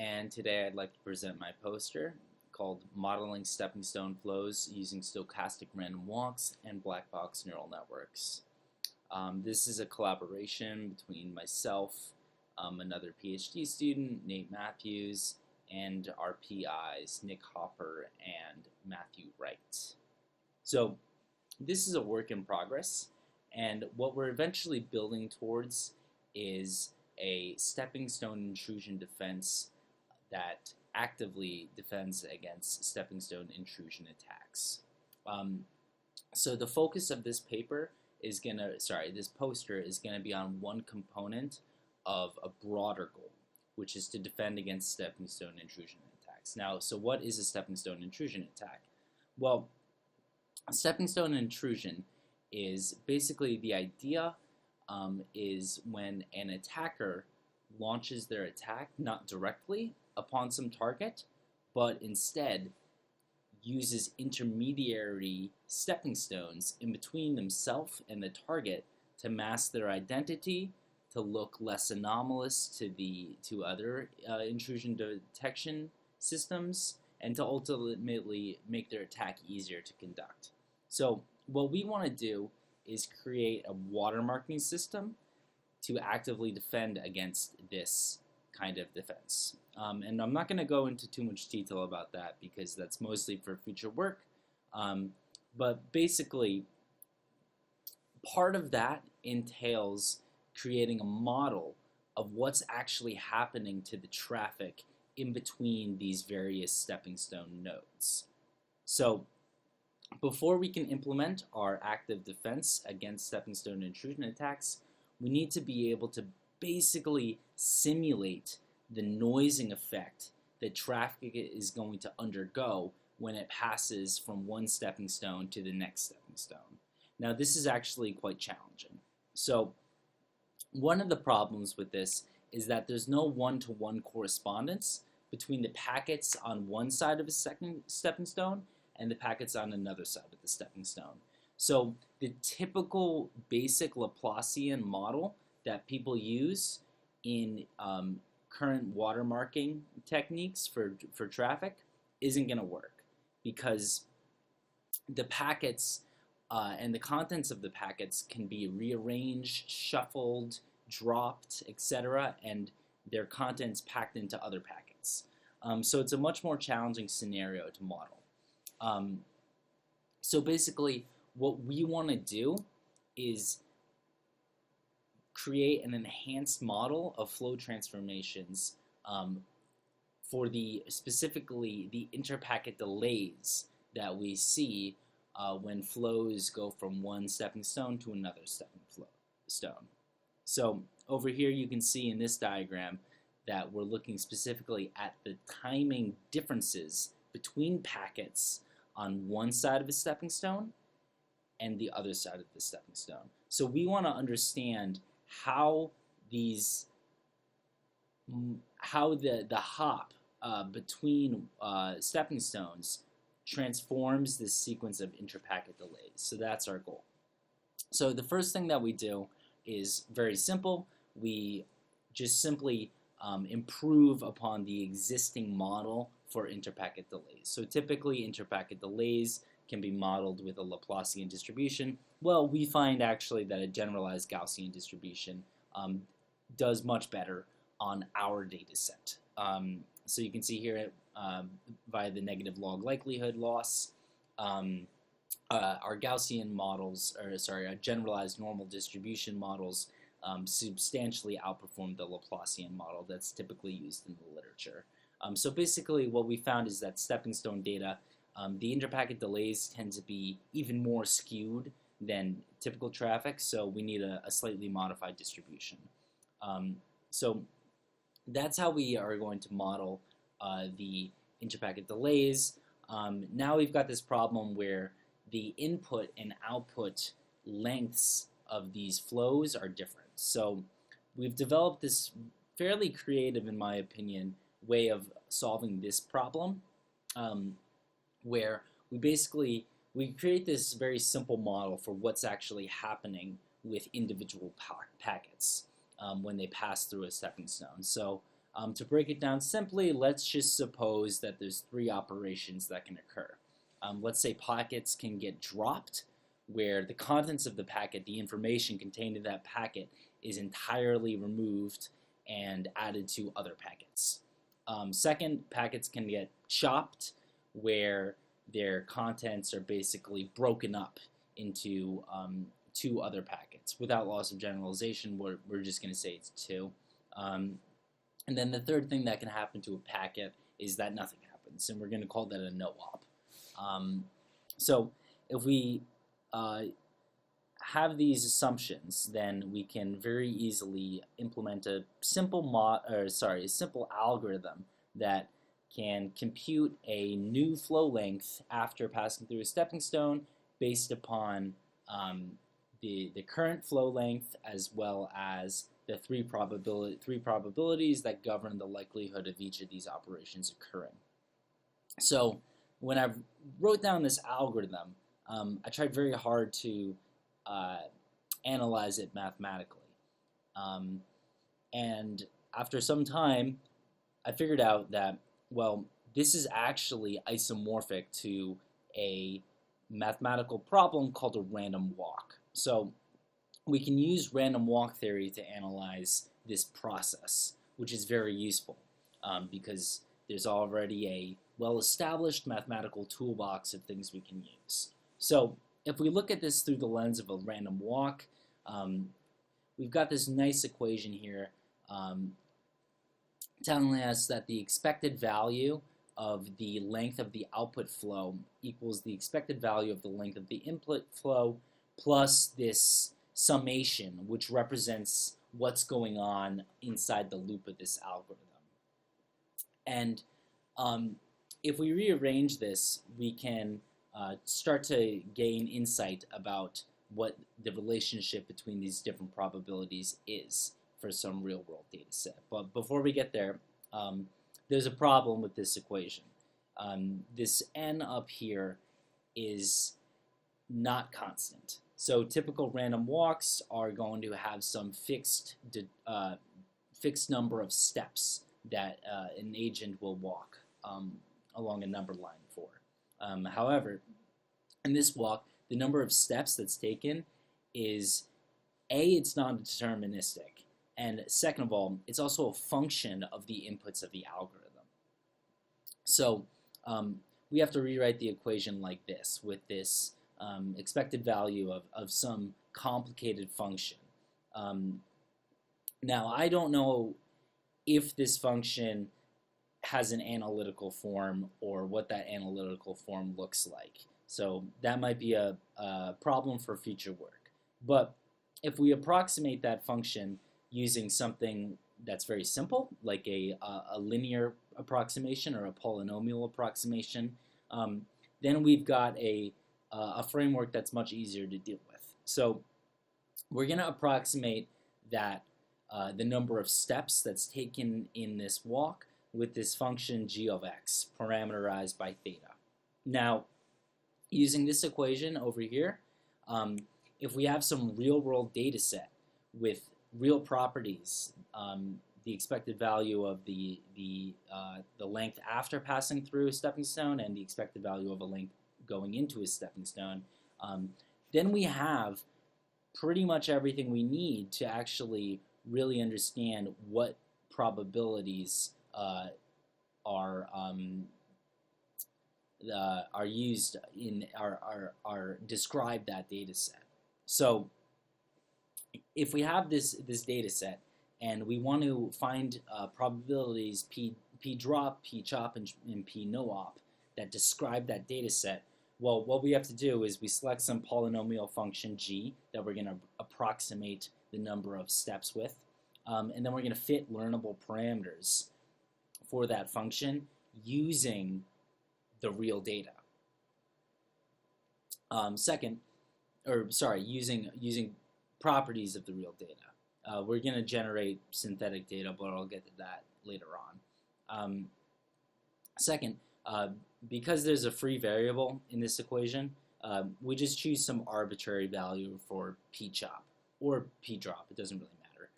and today I'd like to present my poster called Modeling Stepping Stone Flows Using Stochastic Random Walks and Black Box Neural Networks. This is a collaboration between myself, another PhD student, Nate Matthews, and our PIs, Nick Hopper and Matthew Wright. So this is a work in progress, and what we're eventually building towards is a stepping stone intrusion defense that actively defends against stepping stone intrusion attacks. So the focus of this poster is gonna be on one component of a broader goal, which is to defend against stepping stone intrusion attacks. Now, so what is a stepping stone intrusion attack? Well, a stepping stone intrusion is basically the idea is when an attacker launches their attack not directly upon some target, but instead uses intermediary stepping stones in between themselves and the target to mask their identity, to look less anomalous to other intrusion detection systems, and to ultimately make their attack easier to conduct. So what we want to do is create a watermarking system to actively defend against this kind of defense. And I'm not going to go into too much detail about that because that's mostly for future work. But basically, part of that entails creating a model of what's actually happening to the traffic in between these various stepping stone nodes. So before we can implement our active defense against stepping stone intrusion attacks, we need to be able to basically simulate the noising effect that traffic is going to undergo when it passes from one stepping stone to the next stepping stone. Now, this is actually quite challenging. So one of the problems with this is that there's no one-to-one correspondence between the packets on one side of a second stepping stone and the packets on another side of the stepping stone. So the typical basic Laplacian model that people use in current watermarking techniques for traffic isn't going to work because the packets and the contents of the packets can be rearranged, shuffled, dropped, etc., and their contents packed into other packets. So it's a much more challenging scenario to model. So basically, what we want to do is create an enhanced model of flow transformations for specifically the interpacket delays that we see when flows go from one stepping stone to another stepping stone. So over here you can see in this diagram that we're looking specifically at the timing differences between packets on one side of a stepping stone and the other side of the stepping stone. So we want to understand how the hop between stepping stones transforms this sequence of interpacket delays. So that's our goal. So the first thing that we do is very simple. We just simply improve upon the existing model for interpacket delays. So typically interpacket delays can be modeled with a Laplacian distribution. Well, we find actually that a generalized Gaussian distribution does much better on our data set. So you can see here via the negative log likelihood loss, our Gaussian models, our generalized normal distribution models substantially outperform the Laplacian model that's typically used in the literature. So basically what we found is that stepping stone data, the interpacket delays tend to be even more skewed than typical traffic, so we need a slightly modified distribution. So that's how we are going to model the interpacket delays. Now we've got this problem where the input and output lengths of these flows are different. So we've developed this fairly creative, in my opinion, way of solving this problem, where we create this very simple model for what's actually happening with individual packets when they pass through a stepping stone. So To break it down simply, let's just suppose that there's 3 operations that can occur. Let's say packets can get dropped, where the contents of the packet, the information contained in that packet, is entirely removed and added to other packets. Second, packets can get chopped, where their contents are basically broken up into 2 other packets. Without loss of generalization, we're just going to say it's 2. And then the third thing that can happen to a packet is that nothing happens, and we're going to call that a no-op. So if we have these assumptions, then we can very easily implement a simple algorithm that can compute a new flow length after passing through a stepping stone based upon the current flow length, as well as the three probabilities that govern the likelihood of each of these operations occurring. So when I wrote down this algorithm, I tried very hard to analyze it mathematically. And after some time, I figured out that, well, this is actually isomorphic to a mathematical problem called a random walk. So we can use random walk theory to analyze this process, which is very useful because there's already a well-established mathematical toolbox of things we can use. So if we look at this through the lens of a random walk, we've got this nice equation here telling us that the expected value of the length of the output flow equals the expected value of the length of the input flow plus this summation, which represents what's going on inside the loop of this algorithm. And if we rearrange this, we can start to gain insight about what the relationship between these different probabilities is for some real-world data set. But before we get there, there's a problem with this equation. This n up here is not constant. So typical random walks are going to have some fixed number of steps that an agent will walk along a number line for. However, in this walk, the number of steps that's taken is, A, it's non-deterministic, and second of all, it's also a function of the inputs of the algorithm. So we have to rewrite the equation like this, with this expected value of some complicated function. Now, I don't know if this function has an analytical form or what that analytical form looks like. So that might be a problem for future work. But if we approximate that function using something that's very simple, like a linear approximation or a polynomial approximation, then we've got a framework that's much easier to deal with. So we're going to approximate that the number of steps that's taken in this walk with this function g of x, parameterized by theta. Now, using this equation over here, if we have some real-world data set with real properties, the expected value of the length after passing through a stepping stone and the expected value of a length going into a stepping stone, then we have pretty much everything we need to actually really understand what probabilities are used in are describe that data set. So if we have this data set and we want to find probabilities p drop, p chop, and p no op that describe that data set, well, what we have to do is we select some polynomial function g that we're going to approximate the number of steps with, and then we're going to fit learnable parameters for that function using the real data. Using properties of the real data. We're going to generate synthetic data, but I'll get to that later on. Second, because there's a free variable in this equation, we just choose some arbitrary value for p chop or p drop. It doesn't really matter.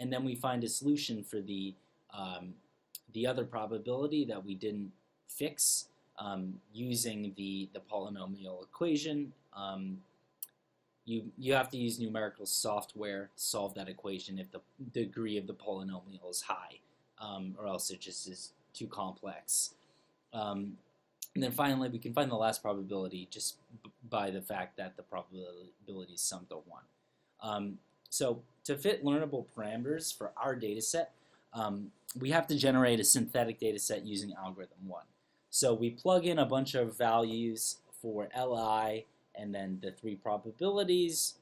And then we find a solution for the the other probability that we didn't fix using the polynomial equation, you have to use numerical software to solve that equation if the degree of the polynomial is high, or else it just is too complex. And then finally, we can find the last probability just by the fact that the probability is summed to 1. So to fit learnable parameters for our data set, we have to generate a synthetic data set using algorithm 1. So we plug in a bunch of values for Li and then the 3 probabilities,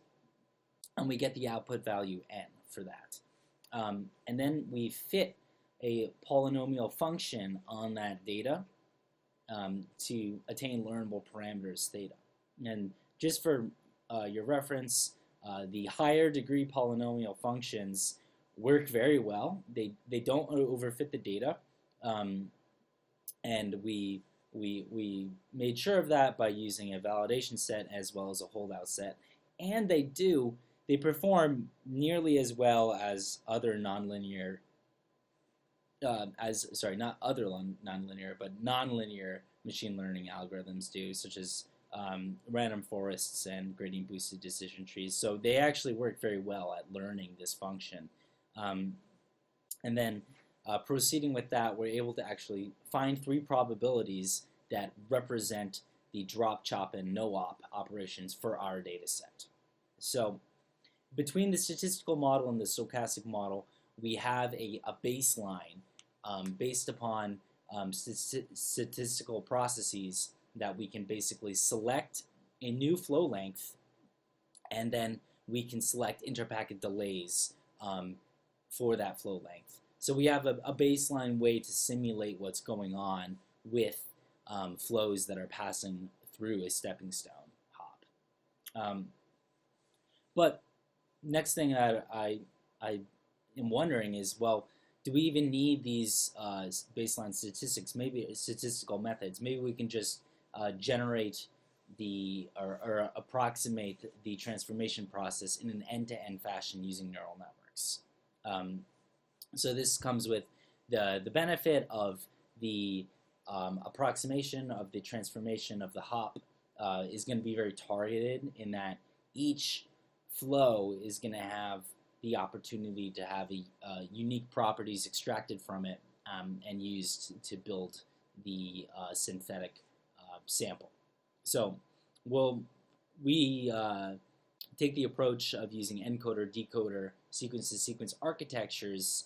and we get the output value n for that. And then we fit a polynomial function on that data to attain learnable parameters theta. And just for your reference, the higher degree polynomial functions work very well. They don't overfit the data, and we made sure of that by using a validation set as well as a holdout set. And they perform nearly as well as other nonlinear, not other nonlinear, but nonlinear machine learning algorithms do, such as random forests and gradient boosted decision trees. So they actually work very well at learning this function. And then proceeding with that, we're able to actually find 3 probabilities that represent the drop, chop, and no-op operations for our data set. So between the statistical model and the stochastic model, we have a baseline based upon statistical processes that we can basically select a new flow length, and then we can select interpacket delays for that flow length. So we have a baseline way to simulate what's going on with flows that are passing through a stepping stone hop. But next thing I am wondering is, well, do we even need these baseline statistics? Maybe statistical methods. Maybe we can just generate or approximate the transformation process in an end-to-end fashion using neural networks. So this comes with the benefit of the approximation of the transformation of the hop is going to be very targeted in that each flow is going to have the opportunity to have unique properties extracted from it and used to build the synthetic sample. So we take the approach of using encoder, decoder, sequence-to-sequence architectures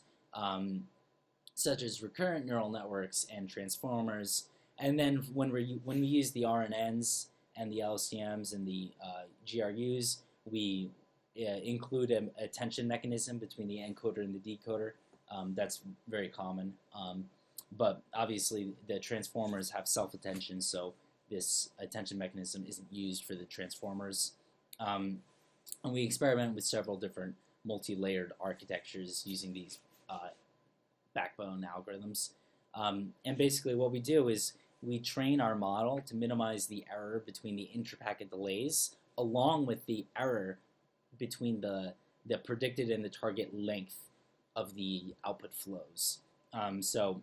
such as recurrent neural networks and transformers. And then when we use the RNNs and the LSTMs and the GRUs, we include a attention mechanism between the encoder and the decoder. That's very common. But obviously the transformers have self-attention, so this attention mechanism isn't used for the transformers. And we experiment with several different multi-layered architectures using these backbone algorithms. And basically what we do is we train our model to minimize the error between the intrapacket delays along with the error between the predicted and the target length of the output flows. So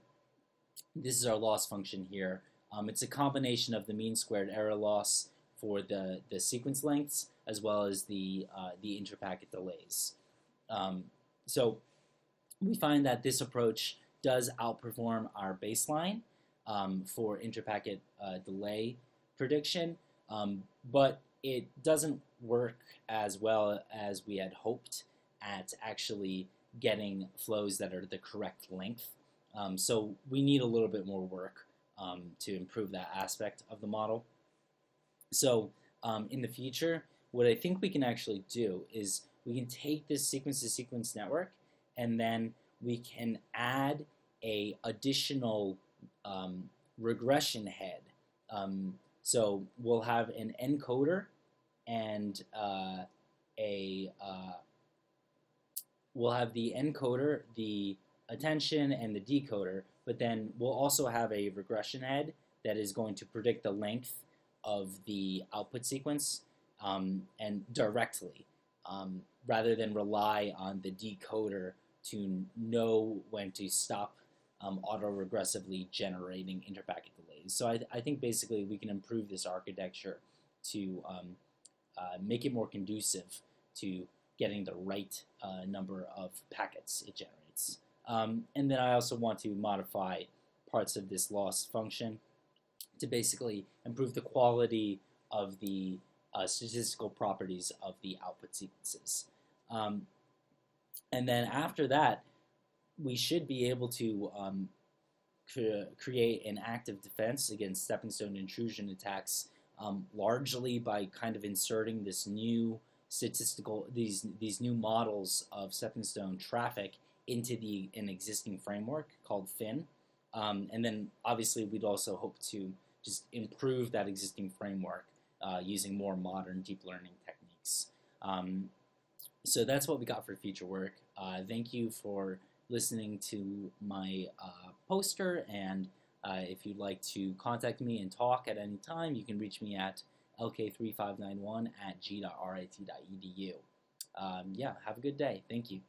this is our loss function here. It's a combination of the mean squared error loss for the sequence lengths as well as the intrapacket delays. So we find that this approach does outperform our baseline for intrapacket delay prediction, but it doesn't work as well as we had hoped at actually getting flows that are the correct length. So we need a little bit more work to improve that aspect of the model. So in the future, what I think we can actually do is we can take this sequence-to-sequence network and then we can add a additional regression head. So we'll have an encoder and we'll have the encoder, the attention, and the decoder, but then we'll also have a regression head that is going to predict the length of the output sequence and directly, rather than rely on the decoder to know when to stop auto-regressively generating interpacket delays. So I think basically we can improve this architecture to make it more conducive to getting the right number of packets it generates. And then I also want to modify parts of this loss function to basically improve the quality of the statistical properties of the output sequences. And then after that, we should be able to create an active defense against SteppingStone intrusion attacks, largely by kind of inserting this new these new models of SteppingStone traffic into an existing framework called Fin. And then obviously we'd also hope to just improve that existing framework using more modern deep learning techniques. So that's what we got for future work. Thank you for listening to my poster, and if you'd like to contact me and talk at any time, you can reach me at lk3591@g.rit.edu. Yeah, have a good day. Thank you.